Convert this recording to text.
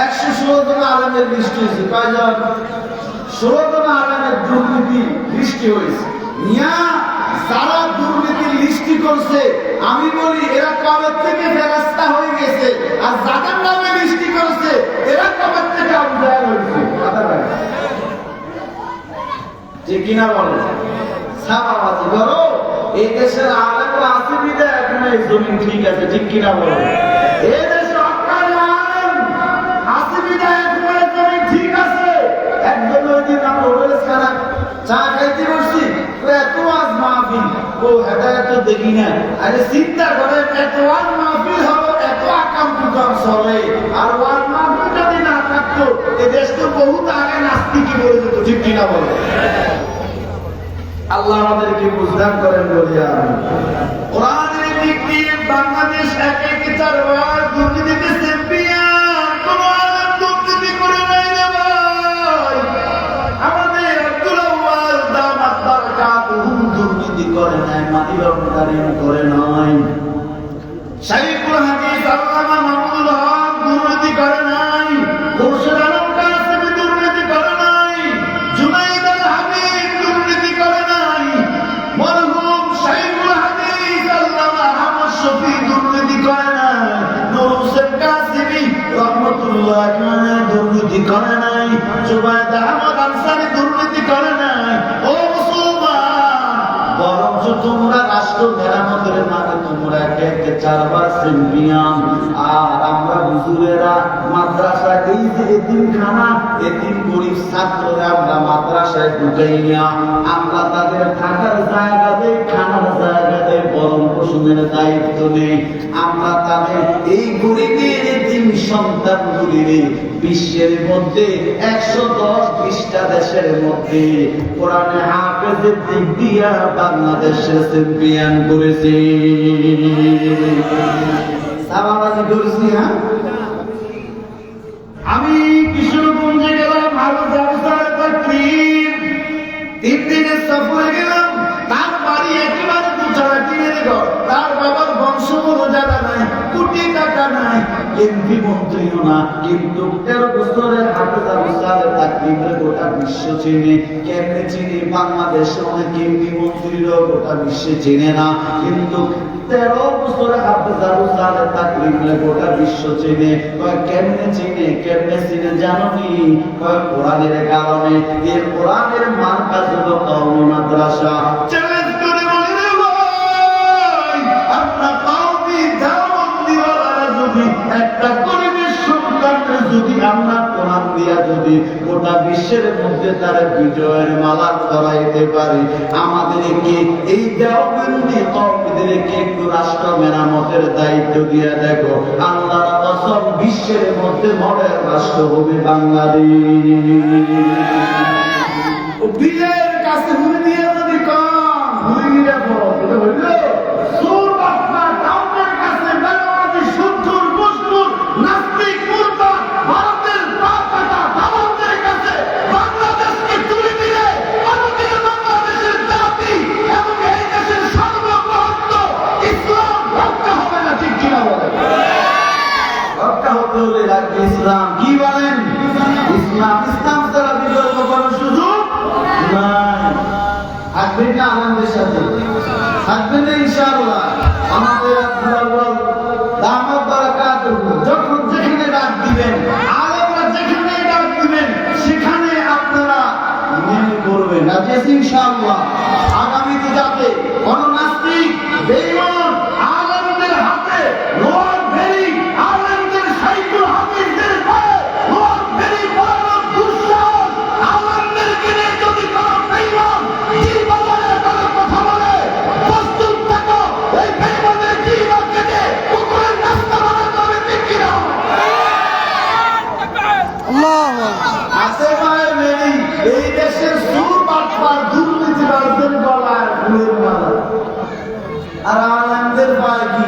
116 জন আলেমের লিস্ট হয়েছে। কয়জন? 16 জন আলেমের দুর্নীতি লিস্টি হয়েছে। যারা দুর্নীতির লিস্টি করছে, আমি বলি এরা কবে থেকে ফেরেশতা হয়ে গেছে, আর যাদের নামে লিস্টি করছে এরা কবে থেকে আবু জাহেল হয়েছে। ঠিক কিনা বলে? সাবাবাজি করো। এই দেশের আলেমরা আছে বিদায় এখন এই জমিন ঠিক আছে। ঠিক কিনা বলে? এই দেশে অকাল আলেম আছে বিদায় এখন এই জমিন ঠিক আছে। একজন ওই দিন আমরা ওরেস খানা চা খাইতে বসছি, এত আজ মাহফিল, ও এটা এত দেখি না। আরে চিন্তা করে, এত আজ মাহফিল হবে, এত আকাম কুকাম চলে, আর ওয়াজ মাহফিল যদি না থাকতো এই দেশ তো বহুত আগে নাস্তিকি বলে যেত। ঠিক কিনা বলে? আল্লাহ আমাদেরকে বুঝদান করেন বলি আমি। কোরআনের দিক দিয়ে বাংলাদেশ এক এক চারবার দুর্নীতিতে চ্যাম্পিয়ন। কোন আলেম দুর্নীতি করে নাই রে ভাই। আমাদের আব্দুল আউয়াল দামাত বারাকাতুহু দুর্নীতি করে নাই, মাটি লন্ডারিং করে নাই। শাইখুল হাদিস আল্লামা মাহমুদুল হক দুর্নীতি করে নাই। খুরশেদ আলম কাসেমি দুর্নীতি করে নাই। জুনাইদ আল হাবিব দুর্নীতি করে নাই। মরহুম শাইখুল হাদিস আল্লামা আহমদ শফি দুর্নীতি করে নাই। নূর হোসেন কাসেমি রাহমাতুল্লাহ আলাইহি দুর্নীতি করে নাই। জুবায়েদ আহমদ আনসারী দুর্নীতি করে নাই। ও মুসলমান, বরঞ্চ তোমরা রাষ্ট্র মেরামতের নামে তোমরা একে চারবার চ্যাম্পিয়ন। আর আমরা হুজুরেরা মাদ্রাসায় এই যে এতিমখানা, এতিম গরিব ছাত্ররা আমরা মাদ্রাসায় ঢুকাই না। আমরা তাদের থাকার জায়গা দেই, খানার জায়গা দেই, ভরণ পোষণের দায়িত্ব নেই। আমরা তাদের এই গরিবের এতিম সন্তানগুলির বিশ্বের মধ্যে 110-20টা দেশের মধ্যে কোরআনে হাফেজের দিক দিয়া বাংলাদেশের চ্যাম্পিয়ন করেছে। সাবাবাজি করেছি। হ্যাঁ, আমি কিশোরগঞ্জে গেলাম, তিন দিনের সফরে গেলাম। তার বাড়ি একেবারে দুচারা টিনের ঘর, তার বাবার বংশ কোনো জায়গা নাই, কোটি টাকা নাই, এমপি মন্ত্রীও না, কিন্তু 13 বছরের হাফেজ আবু সালেহ তাকরিমের গোটা বিশ্ব চিনে। কেমনে চিনে? বাংলাদেশে অনেক এমপি মন্ত্রীরাও গোটা বিশ্বে চিনে না, কিন্তু 13 বছরের হাফেজ আবু সালেহ তাকরিমের গোটা বিশ্ব চিনে। কয় কেমনে চিনে? কেমনে চিনে জানোনি? কয় কোরআনের কারণে। এই কোরআনের মার্কাজ হলো কওমি মাদ্রাসা। চ্যালেঞ্জ করে বলি রে ভাই, আপনার কওমি দাওয়াত দিওয়ালা যদি একটা গরিবের সন্তানকে যদি আমরা কোরআন দিয়া যদি গোটা বিশ্বের মধ্যে তার বিজয়ের মালা ধরাইতে পারি, আমাদেরকে এই দেওবন্দি কওমিদেরকে একটু রাষ্ট্র মেরামতের দায়িত্ব দিয়ে দেখো, আল্লাহর কসম বিশ্বের মধ্যে মডেল রাষ্ট্র হবে বাংলাদেশ। বিলের কাছে হুড়ি দিয়ে যদি কম হুড়ি নিয়ে পড়ো, এটা হইল সুর বাপ্পা টাউনের কাছে বেনামাজি সুদ্ধুর বুজদুর নাস্তিক মুরতা ভারতের পাকাটা ভারতের কাছে বাংলাদেশকে তুলে দিলে কোনদিন বাংলাদেশের জাতি এবং এই দেশের সার্বভৌমত্ব ইসলাম রক্ষা হবে না। ঠিক কিনা বলেন? রক্ষা হতে হলে লাগবে ইসলাম। কি বলেন? ইসলাম। ইসলাম ছাড়া বিকল্প কোনো সুযোগ নাই। থাকবেন না আনন্দের সাথে? থাকবেন না ইনশাআল্লাহ? আমাদের আব্দুল দামাত বারাকাতুহু যখন যেখানে ডাক দিবেন, আলেমরা যেখানে ডাক দিবেন, সেখানে আপনারা মেনে করবেন। রাজি ইনশাআল্লাহ? আগামীতে যাতে কোন নাস্তিক বেঈমান আলেমদের হাতে লোয়ার ভেরি আলেমদের শাইখুল হাদিসদের পায়ে লোয়ার ভেরি বড় দুঃসাহস আলেমদেরকে নিয়ে যদি কোন বেঈমান জীবনে তার কথা বলে, প্রস্তুত থাকো এই বেঈমানের জীবন কেটে পুকুরের রাস্তা বানাতে হবে। ঠিক কিনা? আল্লাহু আছে ভাই মেরি এই দেশের সুর বাটপার দুর্নীতিবাজদের গলায় ফুলের মালা, আর আলেমদের পায় কি?